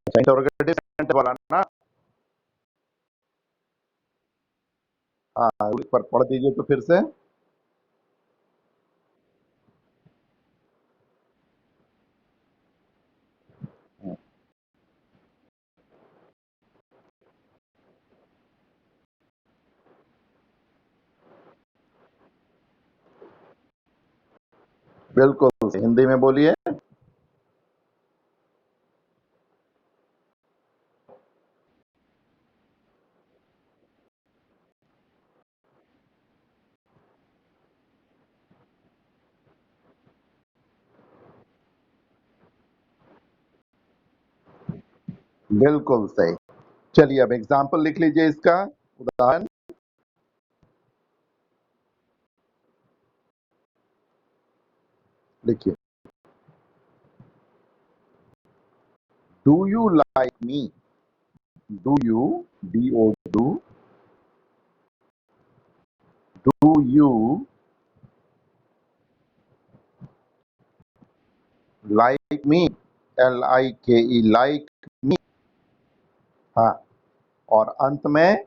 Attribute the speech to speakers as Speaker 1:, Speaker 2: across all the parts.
Speaker 1: Interrogative sentence वाला ना। हाँ, पर पढ़ दीजिए तो फिर से। बिल्कुल, हिंदी में बोलिए। बिल्कुल सही। चलिए अब एग्जाम्पल लिख लीजिए इसका, उदाहरण। लिखिए, do you like me. Do you, do you like me, LIKE, like me. हाँ, और अंत में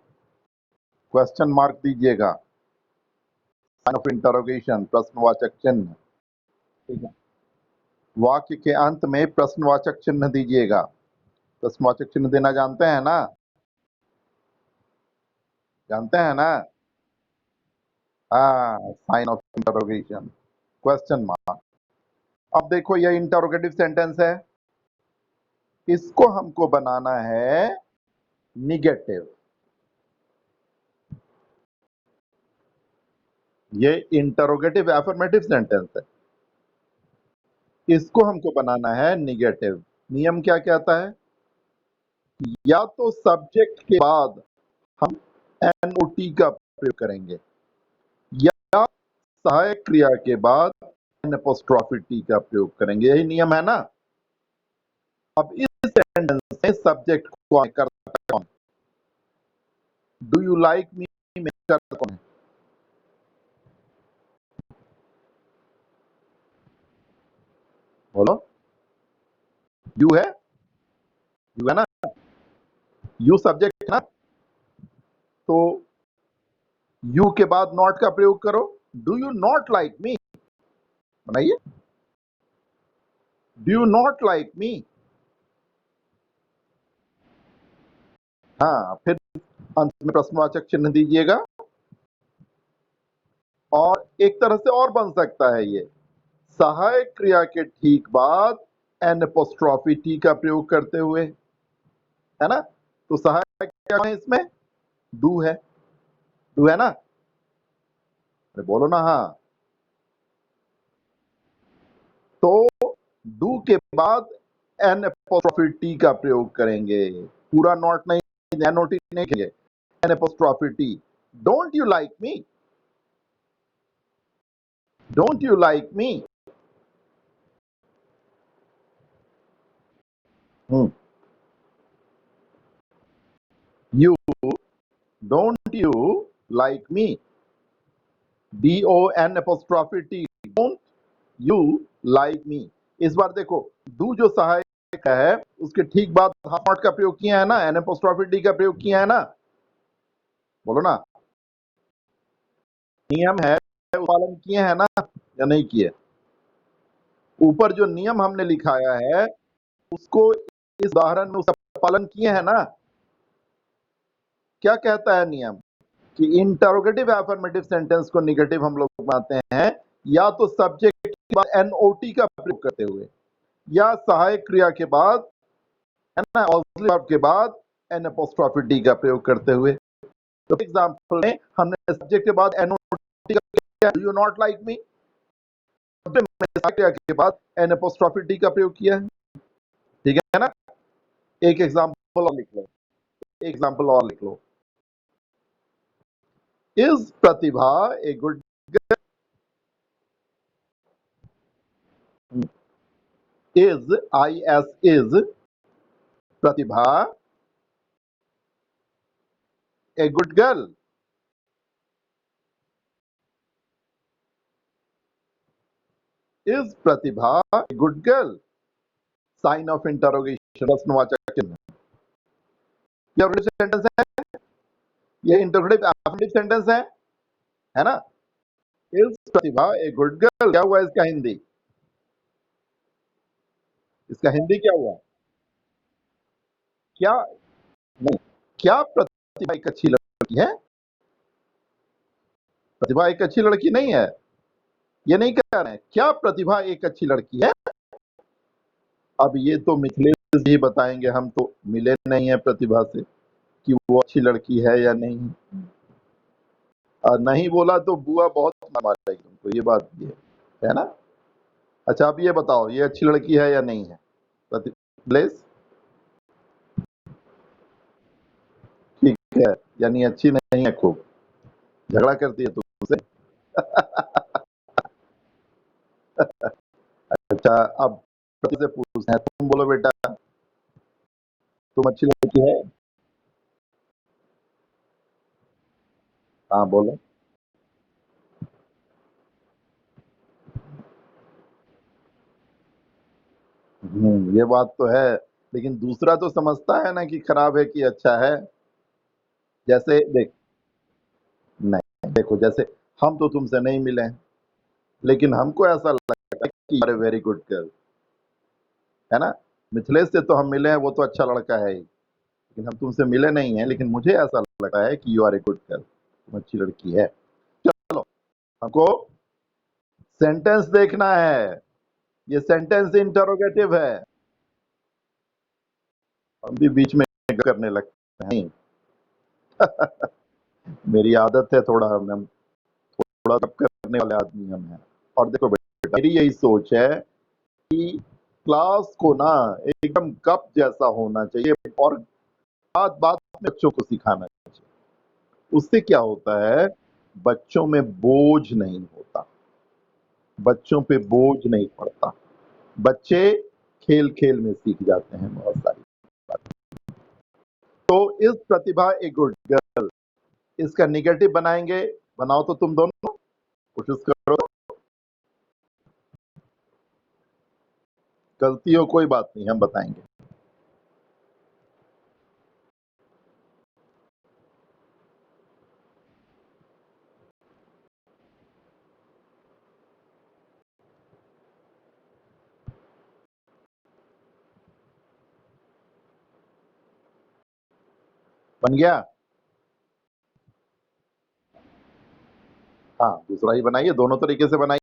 Speaker 1: क्वेश्चन मार्क दीजिएगा, साइन ऑफ इंटरोगेशन, प्रश्नवाचक चिन्ह। ठीक है, वाक्य के अंत में प्रश्नवाचक चिन्ह दीजिएगा। प्रश्नवाचक चिन्ह देना जानते हैं ना? जानते हैं ना? हाँ, sign of interrogation, question mark. अब देखो ये इंटरोगेटिव सेंटेंस है, इसको हमको बनाना है निगेटिव। ये इंटरोगेटिव एफर्मेटिव सेंटेंस है, इसको हमको बनाना है निगेटिव। नियम क्या कहता है? या तो सब्जेक्ट के बाद हम NOT का प्रयोग करेंगे, या सहायक क्रिया के बाद N' का प्रयोग करेंगे। यही नियम है ना? अब इस सेंटेंस में सब्जेक्ट को करता कौन? डू यू लाइक मी में करता कौन है? बोलो। यू है, यू है ना? यू सब्जेक्ट है ना? तो यू के बाद नॉट का प्रयोग करो। Do you not like me, बनाइए। Do you not like me. हाँ, फिर अंत में प्रश्नवाचक चिन्ह दीजिएगा। और एक तरह से और बन सकता है ये, सहायक क्रिया के ठीक बाद N' का प्रयोग करते हुए, है ना? तो सहायक क्या है इसमें? डू है, डू है ना? अरे बोलो ना हाँ। तो डू के बाद N' का प्रयोग करेंगे, पूरा नॉट नहीं, NOT नहीं करेंगे, N'। Don't you like me, don't you like me. You, don't you like me, DON', don't you like me. इस बार देखो, डू जो सहायक है उसके ठीक बाद हाफ नॉट का प्रयोग किया है ना, N' का प्रयोग किया है ना? बोलो ना। नियम है, पालन किए हैं ना या नहीं किए? ऊपर जो नियम हमने लिखाया है उसको इस उदाहरण में उसका पालन किए हैं ना? क्या कहता है नियम कि इंटरोगेटिव एफर्मेटिव सेंटेंस को निगेटिव हम लोग बनाते हैं या तो सब्जेक्ट के बाद NOT का प्रयोग करते हुए, या सहायक क्रिया के बाद, है ना, ऑक्सिलरी वर्ब के बाद N' का प्रयोग करते हुए। तो एग्जांपल में हमने सब्जेक्ट के बाद NOT का, डू यू नॉट लाइक मी, सहायक क्रिया के बाद N' का प्रयोग किया है। ठीक है ना? एक एग्जांपल और लिख लो, एग्जांपल और लिख लो। Is Pratibha a good girl? Is, IS, is Pratibha a good girl? Is Pratibha a good girl? Sign of interrogation, प्रश्नवाचक चिन्ह ये ऑर्गेनाइज सेंटेंस है, ये इंटरोगेटिव एफर्मेटिव सेंटेंस है ना। Is Pratibha a good girl, क्या हुआ इसका हिंदी? इसका हिंदी क्या हुआ? क्या नहीं, क्या प्रतिभा एक अच्छी लड़की है? प्रतिभा एक अच्छी लड़की नहीं है, ये नहीं कह रहे हैं। क्या प्रतिभा एक अच्छी लड़की है? अब ये तो मिथिलेश जी बताएंगे, हम तो मिले नहीं है प्रतिभा से कि वो अच्छी लड़की है या नहीं। और नहीं बोला तो बुआ बहुत मारेगी तुमको, ये बात ये है ना। अच्छा अब ये बताओ, ये अच्छी लड़की है या नहीं है मिथिलेश? ठीक है, यानी अच्छी नहीं है, खूब झगड़ा करती है तुमसे। अच्छा अब प्रति से पूछते हैं, तुम बोलो बेटा, तुम अच्छी लड़की है? हाँ बोलो। ये बात तो है, लेकिन दूसरा तो समझता है ना कि खराब है कि अच्छा है। जैसे देख, नहीं देखो, जैसे हम तो तुमसे नहीं मिले हैं, लेकिन हमको ऐसा लगता है कि अरे वेरी गुड गर्ल, है ना। मिथिलेश से तो हम मिले हैं, वो तो अच्छा लड़का है ही, लेकिन हम तुमसे मिले नहीं हैं, लेकिन मुझे ऐसा लगता है कि you are a good girl, तुम अच्छी लड़की है। चलो, हमको सेंटेंस देखना है, ये सेंटेंस इंटरोगेटिव है। हम भी बीच में करने लगते हैं। मेरी आदत है, थोड़ा हम थोड़ा गप करने वाले आदमी हम हैं। और देखो बेटा, मेरी यही सोच है कि क्लास को ना एकदम गप जैसा होना चाहिए, और बात बात में बच्चों को सिखाना चाहिए। उससे क्या होता है, बच्चों में बोझ नहीं होता, बच्चों पे बोझ नहीं पड़ता, बच्चे खेल खेल में सीख जाते हैं बहुत सारी बात। तो इस प्रतिभा ए गुड गर्ल, इसका निगेटिव बनाएंगे, बनाओ तो तुम दोनों कोशिश करो। गलती हो कोई बात नहीं, हम बताएंगे। बन गया? हाँ, दूसरा ही बनाइए, दोनों तरीके से बनाइए।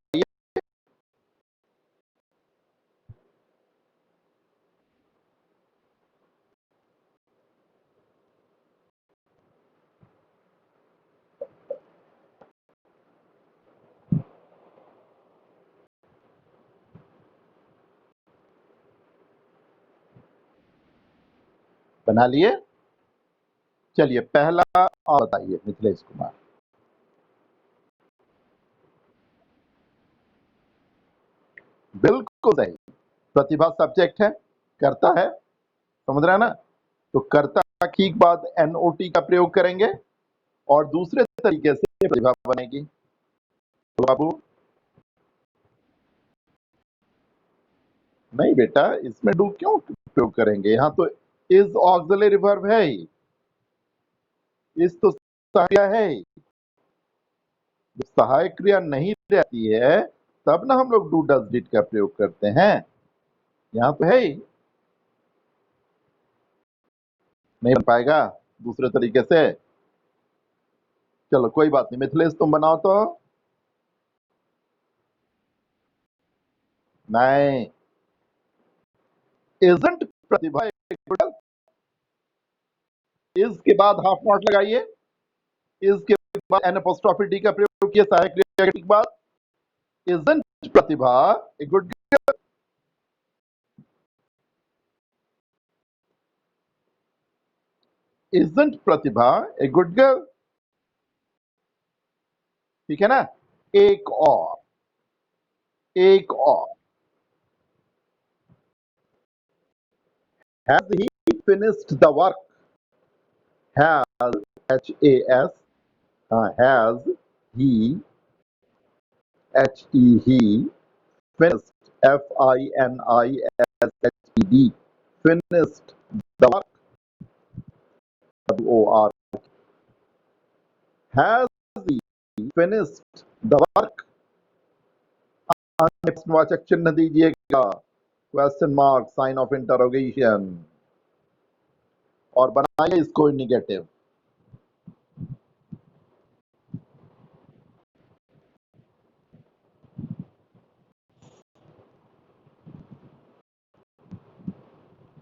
Speaker 1: बना लिए? चलिए पहला आप बताइए मिथिलेश कुमार। बिल्कुल सही, प्रतिभा सब्जेक्ट है, करता है, समझ रहे हैं ना। तो कर्ता की बाद एनओटी का प्रयोग करेंगे और दूसरे तरीके से प्रतिभा बनेगी। तो बाबू, नहीं बेटा, इसमें डू क्यों प्रयोग करेंगे, यहाँ तो इज ऑक्सिलरी वर्ब है ही, इस तो सहायक क्रिया है ही। जब सहायक क्रिया नहीं रहती है तब ना हम लोग डू डज डिड का प्रयोग करते हैं, यहाँ तो है ही। नहीं बन पाएगा दूसरे तरीके से? चलो कोई बात नहीं, मिथिलेश तुम बनाओ तो। नहीं, इजंट प्रतिभा इज के बाद हाफ नॉट लगाइए, इज के बाद एन अपोस्ट्रोफी डी का प्रयोग किए सहायक क्रिया के बाद। Isn't Pratibha a good, isn't Pratibha a good girl, ठीक है ना। एक और, एक और, has he finished the work, has H A S, has he H E he, finished F I N I S H E D, finished the work, WOR, has he finished the work? प्रश्नवाचक चिन्ह दीजिएगा, question mark, sign of interrogation, और बनाइए इसको negative.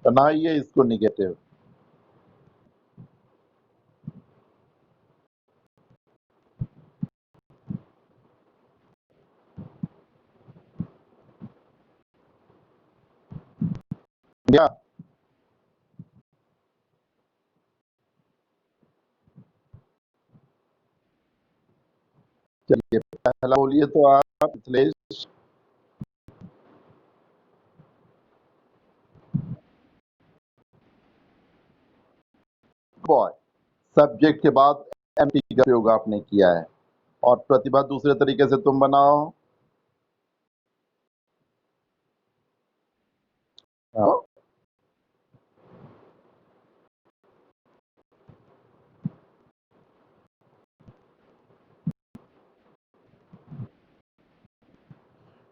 Speaker 1: बनाइए इसको negative. या चलिए पहला बोलिए तो आप मिथिलेश। बॉय, सब्जेक्ट के बाद एमटी का प्रयोग आपने किया है, और प्रतिभा दूसरे तरीके से तुम बनाओ।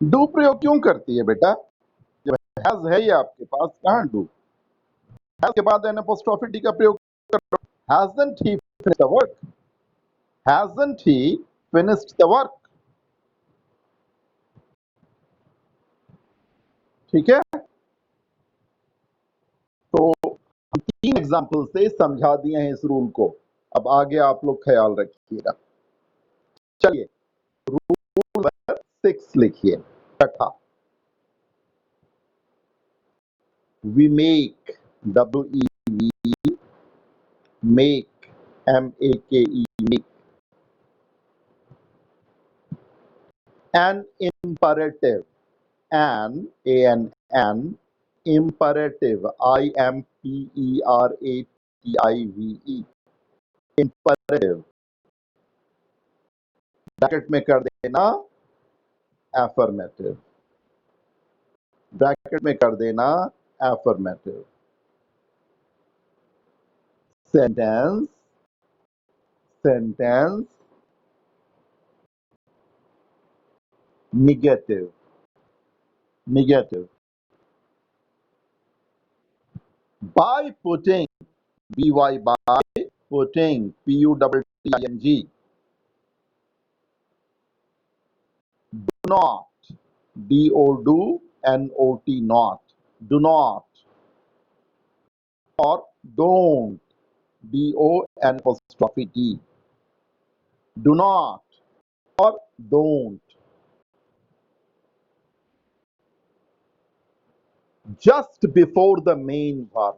Speaker 1: डू प्रयोग क्यों करती है बेटा? जब हैज है ये आपके पास, कहां डू? हैज के बाद एन अपोस्ट्रोफी टी का प्रयोग करो। Hasn't he finished the work? Hasn't he finished the work? ठीक है, तो हम 3 एग्जाम्पल से समझा दिए हैं इस रूल को। अब आगे आप लोग ख्याल रखिएगा। चलिए रूल नंबर 6 लिखिए, छठा। We make, W-E-V, make, M-A-K-E, make, an imperative, an imperative, I-M-P-E-R-A-T-I-V-E, imperative, bracket में कर देना affirmative, ब्रैकेट में कर देना affirmative, sentence, sentence, negative, negative, by putting, by, putting, P-U-T-T-I-N-G, do not, D-O, N-O-T, not, do not, or don't, D-O-N apostrophe T, do not, or don't, just before the main verb,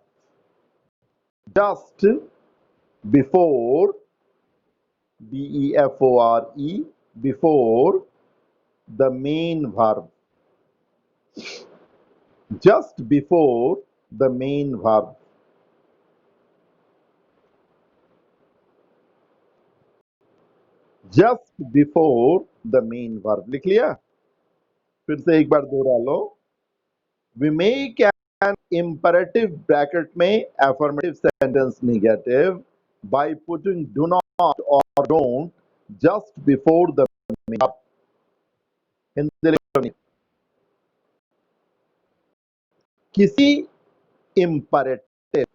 Speaker 1: just before, B-E-F-O-R-E, before the main verb, just before the main verb, just before the main verb। लिख लिया? फिर से एक बार दोहरा लो। We make an imperative bracket में affirmative sentence negative by putting do not or don't just before the main verb। Hindi लिखो। किसी imperative,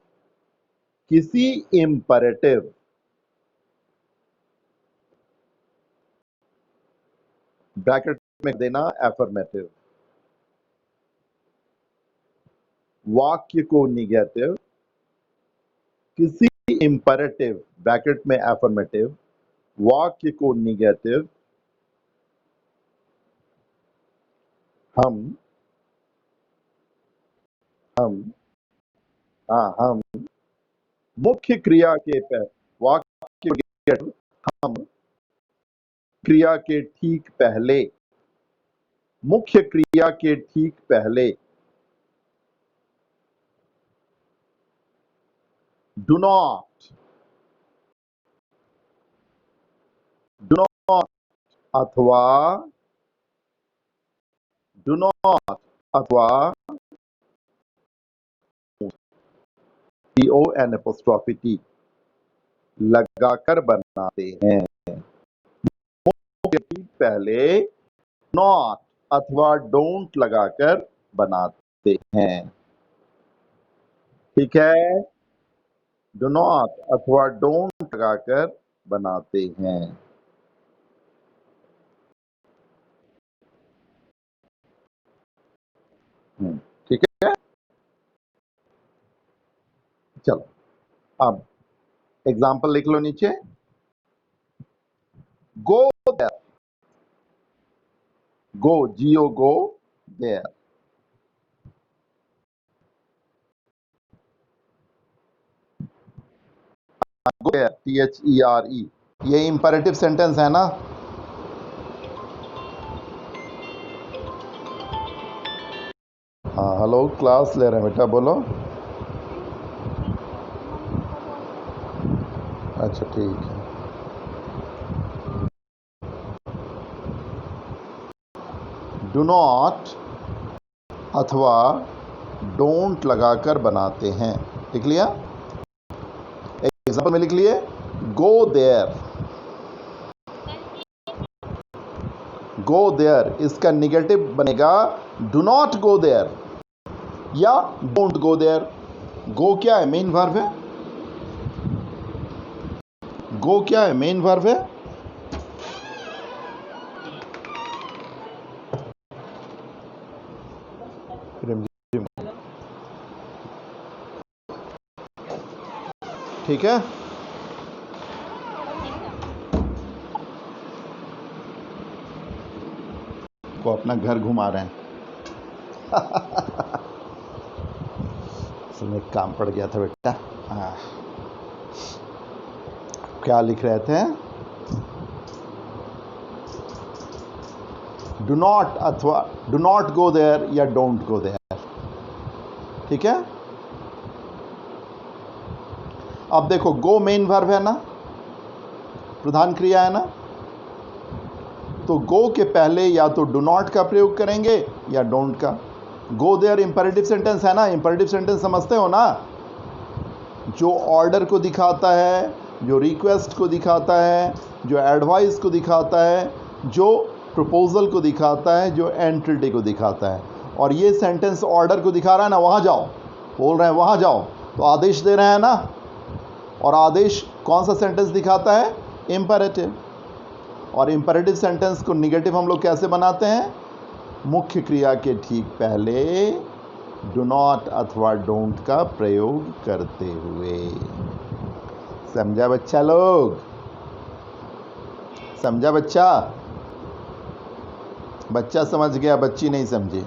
Speaker 1: किसी imperative ब्रैकेट में देना affirmative, वाक्य को निगेटिव, किसी imperative ब्रैकेट में affirmative, वाक्य को निगेटिव, हम मुख्य क्रिया के वाक्य, हम क्रिया के ठीक पहले, मुख्य क्रिया के ठीक पहले, do not, अथवा, do not अथवा DON' लगाकर बनाते हैं। पहले नॉट अथवा डोंट लगाकर बनाते हैं। ठीक है, डू नॉट अथवा डोंट लगाकर बनाते हैं। ठीक है, चलो अब एग्जाम्पल लिख लो नीचे। Go there, go GO go there. Go there THERE, ये इंपैरेटिव सेंटेंस है ना। हाँ हेलो, क्लास ले रहे हैं बेटा, बोलो। अच्छा ठीक है। डू नॉट अथवा डोंट लगाकर बनाते हैं। लिख लिया, एग्जाम्पल में लिख लिए। गो देयर, गो देयर इसका निगेटिव बनेगा डू नॉट गो देयर या डोंट गो देयर। गो क्या है? मेन वर्ब है। गो क्या है? मेन वर्ब है। ठीक है, को अपना घर घुमा रहे हैं। इसमें काम पड़ गया था बेटा। हाँ, क्या लिख रहे थे? डू नॉट अथवा डू नॉट गो देयर या डोंट गो देयर। ठीक है, अब देखो, गो मेन वर्ब है ना, प्रधान क्रिया है ना, तो गो के पहले या तो डू नॉट का प्रयोग करेंगे या डोंट का। गो देयर इंपैरेटिव सेंटेंस है ना। इंपैरेटिव सेंटेंस समझते हो ना, जो ऑर्डर को दिखाता है, जो रिक्वेस्ट को दिखाता है, जो एडवाइस को दिखाता है, जो प्रपोजल को दिखाता है, जो एंटिटी को दिखाता है। और ये सेंटेंस ऑर्डर को दिखा रहा है ना, वहाँ जाओ, बोल रहे हैं वहाँ जाओ, तो आदेश दे रहे हैं ना। और आदेश कौन सा सेंटेंस दिखाता है? इंपैरेटिव। और इंपैरेटिव सेंटेंस को निगेटिव हम लोग कैसे बनाते हैं? मुख्य क्रिया के ठीक पहले डू नॉट अथवा डोंट का प्रयोग करते हुए। समझा बच्चा लोग? समझा बच्चा? बच्चा समझ गया, बच्ची नहीं समझी।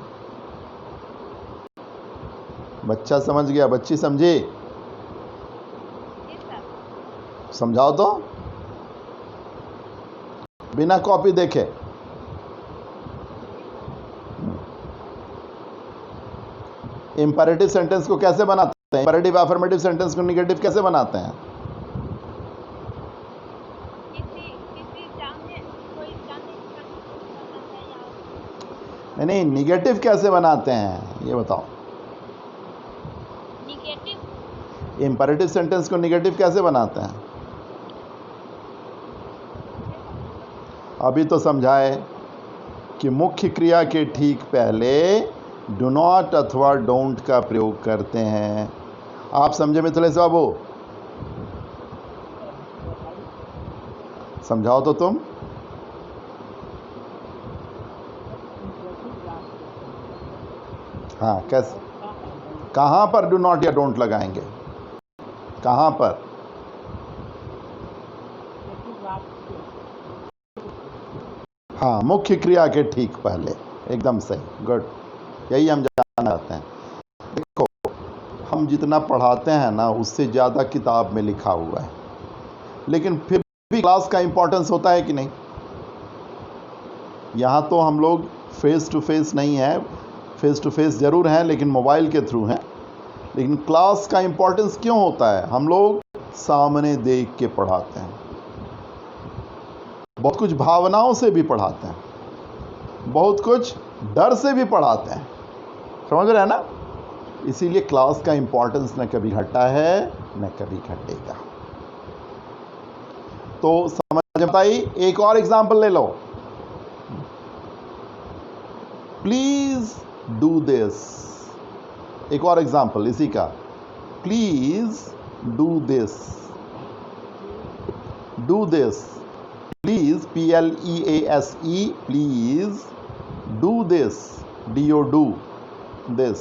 Speaker 1: बच्चा समझ गया, बच्ची समझी? समझाओ तो, बिना कॉपी देखे। इंपैरेटिव सेंटेंस को कैसे बनाते हैं? इंपैरेटिव अफर्मेटिव सेंटेंस को निगेटिव कैसे बनाते हैं? नहीं, निगेटिव कैसे बनाते हैं ये बताओ। इंपैरेटिव सेंटेंस को निगेटिव कैसे बनाते हैं? अभी तो समझाए कि मुख्य क्रिया के ठीक पहले डू नॉट अथवा डोंट का प्रयोग करते हैं। आप समझे मिथिलेश बाबू? समझाओ तो तुम। हाँ, कैसे, कहाँ पर डू नॉट या डोंट लगाएंगे? कहाँ पर? हाँ, मुख्य क्रिया के ठीक पहले। एकदम सही, गुड, यही हम जानना चाहते हैं। देखो, हम जितना पढ़ाते हैं ना, उससे ज़्यादा किताब में लिखा हुआ है, लेकिन फिर भी क्लास का इंपॉर्टेंस होता है कि नहीं? यहाँ तो हम लोग फेस टू फेस नहीं है, फेस टू फेस ज़रूर हैं लेकिन मोबाइल के थ्रू हैं। लेकिन क्लास का इंपॉर्टेंस क्यों होता है? हम लोग सामने देख के पढ़ाते हैं, बहुत कुछ भावनाओं से भी पढ़ाते हैं, बहुत कुछ डर से भी पढ़ाते हैं। समझ रहे हैं ना? इसीलिए क्लास का इंपॉर्टेंस न कभी घटा है न कभी घटेगा। तो समझ बताइए, एक और एग्जांपल ले लो। प्लीज डू दिस, एक और एग्जांपल इसी का, please do this, do this, please PLEASE, please do this, DO this,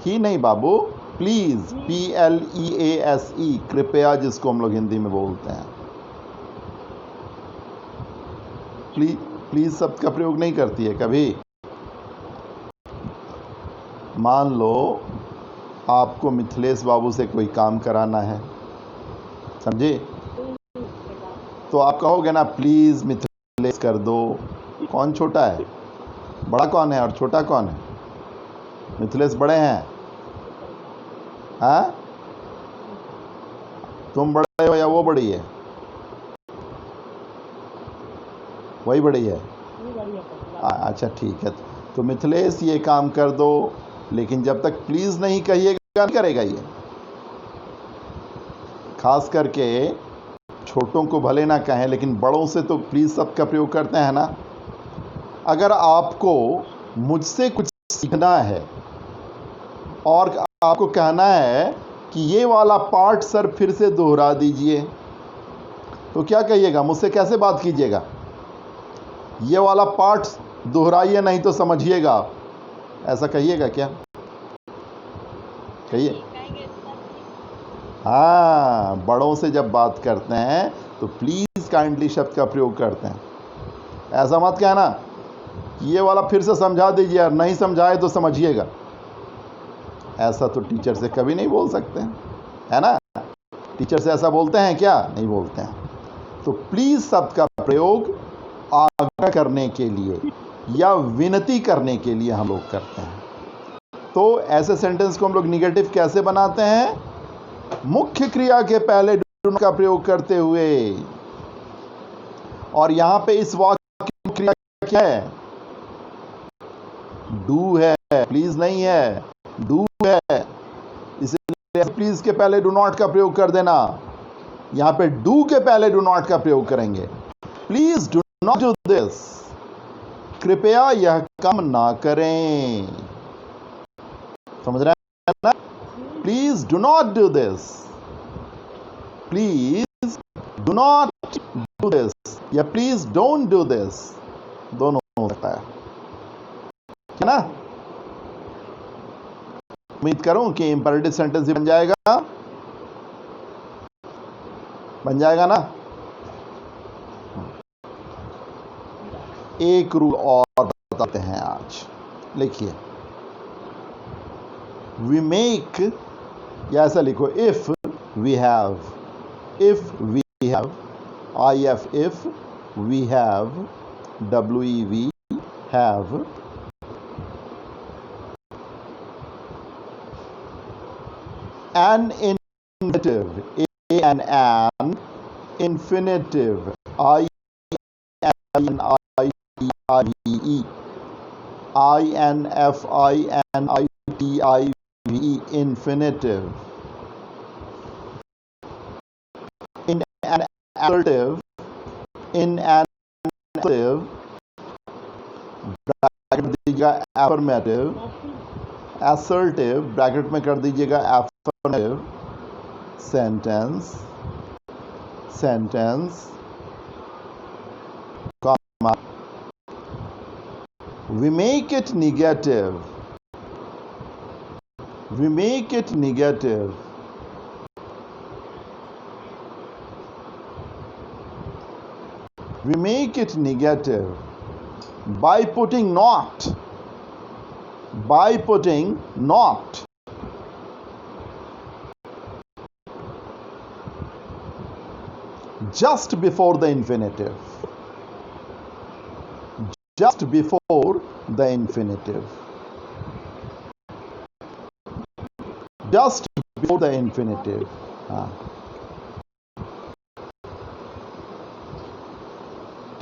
Speaker 1: ही नहीं बाबू, प्लीज PLEASE, कृपया, जिसको हम लोग हिंदी में बोलते हैं। प्लीज शब्द का प्रयोग नहीं करती है कभी। मान लो आपको मिथिलेश बाबू से कोई काम कराना है, समझे, तो आप कहोगे ना प्लीज मिथिलेश कर दो। कौन छोटा है, बड़ा कौन है और छोटा कौन है? मिथिलेश बड़े हैं, हाँ? तुम बड़े हो या वो बड़ी है? वही बड़ी है। अच्छा ठीक है, तो मिथिलेश ये काम कर दो, लेकिन जब तक प्लीज नहीं कहिएगा नहीं करेगा ये। खास करके छोटों को भले ना कहें, लेकिन बड़ों से तो प्लीज शब्द का प्रयोग करते हैं ना। अगर आपको मुझसे कुछ सीखना है और आपको कहना है कि ये वाला पार्ट सर फिर से दोहरा दीजिए, तो क्या कहिएगा? मुझसे कैसे बात कीजिएगा? ये वाला पार्ट दोहराइए नहीं तो समझिएगा, ऐसा कहिएगा क्या? कहिए। हाँ, बड़ों से जब बात करते हैं तो प्लीज काइंडली शब्द का प्रयोग करते हैं। ऐसा मत कहना ये वाला फिर से समझा दीजिए, यार नहीं समझाए तो समझिएगा। ऐसा तो टीचर से कभी नहीं बोल सकते हैं, है ना? टीचर से ऐसा बोलते हैं क्या? नहीं बोलते हैं। तो प्लीज शब्द का प्रयोग आग्रह करने के लिए या विनती करने के लिए हम लोग करते हैं। तो ऐसे सेंटेंस को हम लोग निगेटिव कैसे बनाते हैं? मुख्य क्रिया के पहले डू का प्रयोग करते हुए। और यहां पे इस वाक्य की क्रिया क्या है? डू है, प्लीज नहीं है, डू है। इसलिए प्लीज के पहले डू नॉट का प्रयोग कर देना, यहां पे डू के पहले डू नॉट का प्रयोग करेंगे। Please do not do this, कृपया यह काम ना करें। समझ रहे हैं ना? Please do not do this, please do not do this, या प्लीज डोंट डू दिस, दोनों हो सकता है ना? उम्मीद करूं कि इंपैरेटिव सेंटेंस बन जाएगा, बन जाएगा ना? एक रूल और बताते हैं आज, लिखिए। वी मेक, या ऐसा लिखो, if we have, if we have, IF, if we have, WEV, have, an infinitive, an infinitive, INFINITIVE, infinitive. In an assertive, bracket दीजिएगा affirmative, assertive ब्रैकेट में कर दीजिएगा affirmative, sentence, comma. We make it negative, we make it negative. We make it negative by putting not, just before the infinitive, just before the infinitive, just before the infinitive.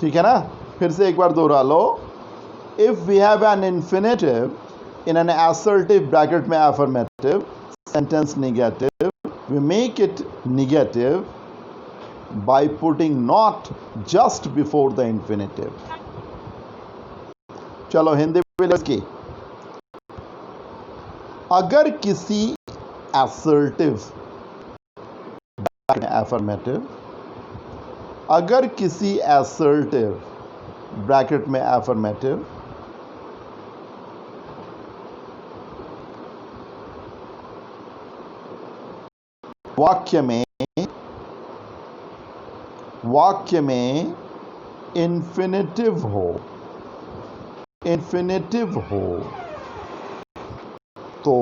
Speaker 1: ठीक है ना? फिर से एक बार दोहरा लो। If we have an infinitive in an assertive bracket में affirmative sentence negative, we make it negative by putting not just before the infinitive. चलो हिंदी में की, अगर किसी assertive affirmative, अगर किसी assertive ब्रैकेट में affirmative वाक्य में इन्फिनिटिव हो तो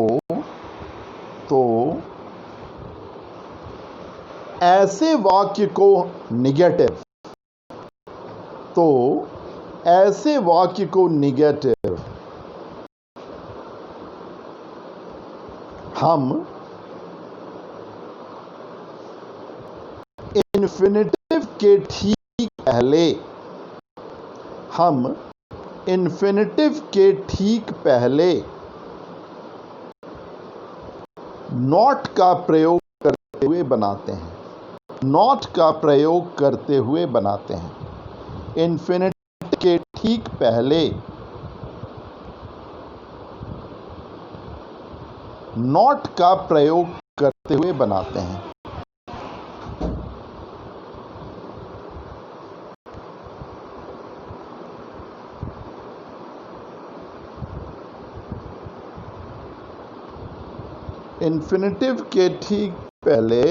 Speaker 1: ऐसे वाक्य को निगेटिव हम इन्फिनिटिव के ठीक पहले नॉट का प्रयोग करते हुए बनाते हैं। इन्फिनिटिव के ठीक पहले नॉट का प्रयोग करते हुए बनाते हैं। इन्फिनिटिव के ठीक पहले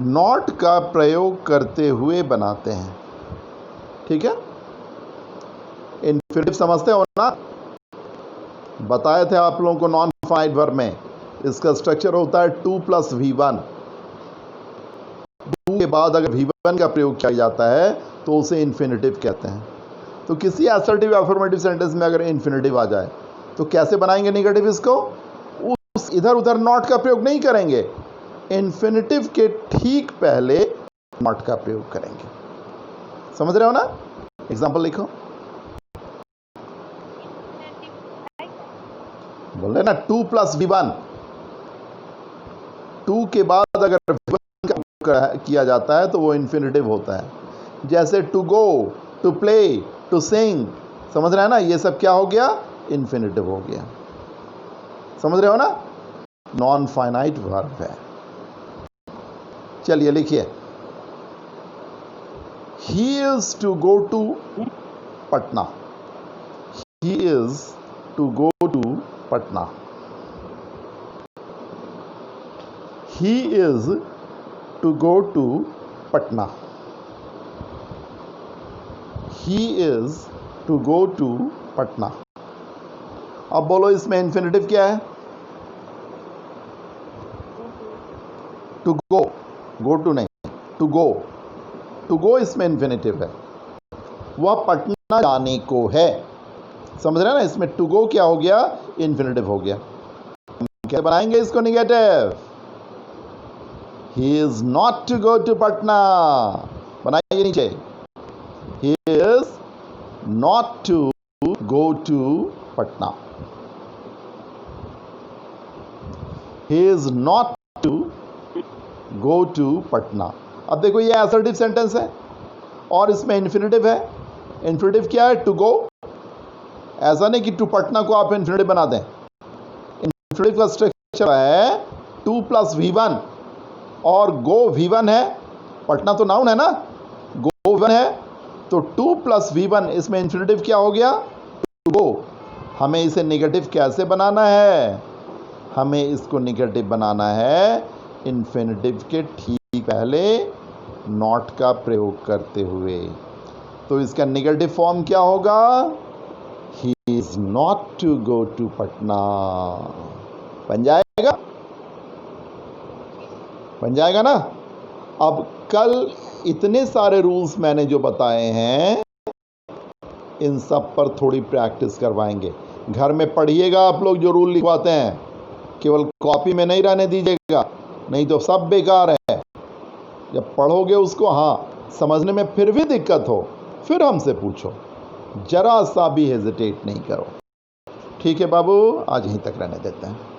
Speaker 1: नॉट का प्रयोग करते हुए बनाते हैं। ठीक है, इन्फिनिटिव समझते हो ना? बताए थे आप लोगों को नॉन फाइनाइट वर्ब में इसका स्ट्रक्चर होता है 2 + V1। 2 के बाद अगर V1 का प्रयोग किया जाता है तो उसे इन्फिनिटिव कहते हैं। तो किसी असर्टिव अफर्मेटिव सेंटेंस में अगर इन्फिनिटिव आ जाए तो कैसे बनाएंगे नेगेटिव? इसको इधर उधर नॉट का प्रयोग नहीं करेंगे, इन्फिनिटिव के ठीक पहले नॉट का प्रयोग करेंगे। समझ रहे हो ना? एग्जांपल लिखो, बोल रहे ना 2 + V1। 2 के बाद अगर V1 का किया जाता है तो वो इन्फिनिटिव होता है। जैसे to go, to play, to sing, समझ रहे हैं ना? ये सब क्या हो गया? इन्फिनिटिव हो गया। समझ रहे हो ना? नॉन फाइनाइट वर्ब है। चलिए लिखिए, he is to go to Patna. He is to go to Patna. He is to go to Patna. He is to go to Patna. अब बोलो इसमें इन्फिनिटिव क्या है? टू गो, गो टू नहीं, टू गो। टू गो इसमें इन्फिनिटिव है, वह पटना जाने को है। समझ रहे हैं ना? इसमें टू गो क्या हो गया? इन्फिनिटिव हो गया। क्या बनाएंगे इसको negative? He is not to go to Patna. बनाइए नीचे, he is not to go to Patna. He is not to go to Patna. अब देखो ये असर्टिव सेंटेंस है और इसमें इन्फिनिटिव है। इन्फिनिटिव क्या है? To go. ऐसा नहीं कि टू पटना को आप इन्फिनिटिव बना दें। इन्फिनिटिव का स्ट्रक्चर है 2 + V1 और गो V1 है। पटना तो नाउन है ना, गो V1 है तो 2 + V1 इसमें इन्फिनिटिव क्या हो गया? To go. हमें इसे नेगेटिव कैसे बनाना है? हमें इसको नेगेटिव बनाना है इन्फिनिटिव के ठीक पहले नॉट का प्रयोग करते हुए। तो इसका नेगेटिव फॉर्म क्या होगा? He is not to go to Patna. बन जाएगा? बन जाएगा ना? अब कल इतने सारे रूल्स मैंने जो बताए हैं इन सब पर थोड़ी प्रैक्टिस करवाएंगे। घर में पढ़िएगा आप लोग जो रूल लिखवाते हैं, केवल कॉपी में नहीं रहने दीजिएगा, नहीं तो सब बेकार है। जब पढ़ोगे उसको, हाँ समझने में फिर भी दिक्कत हो, फिर हमसे पूछो, जरा सा भी हेजिटेट नहीं करो। ठीक है बाबू, आज यहीं तक रहने देते हैं।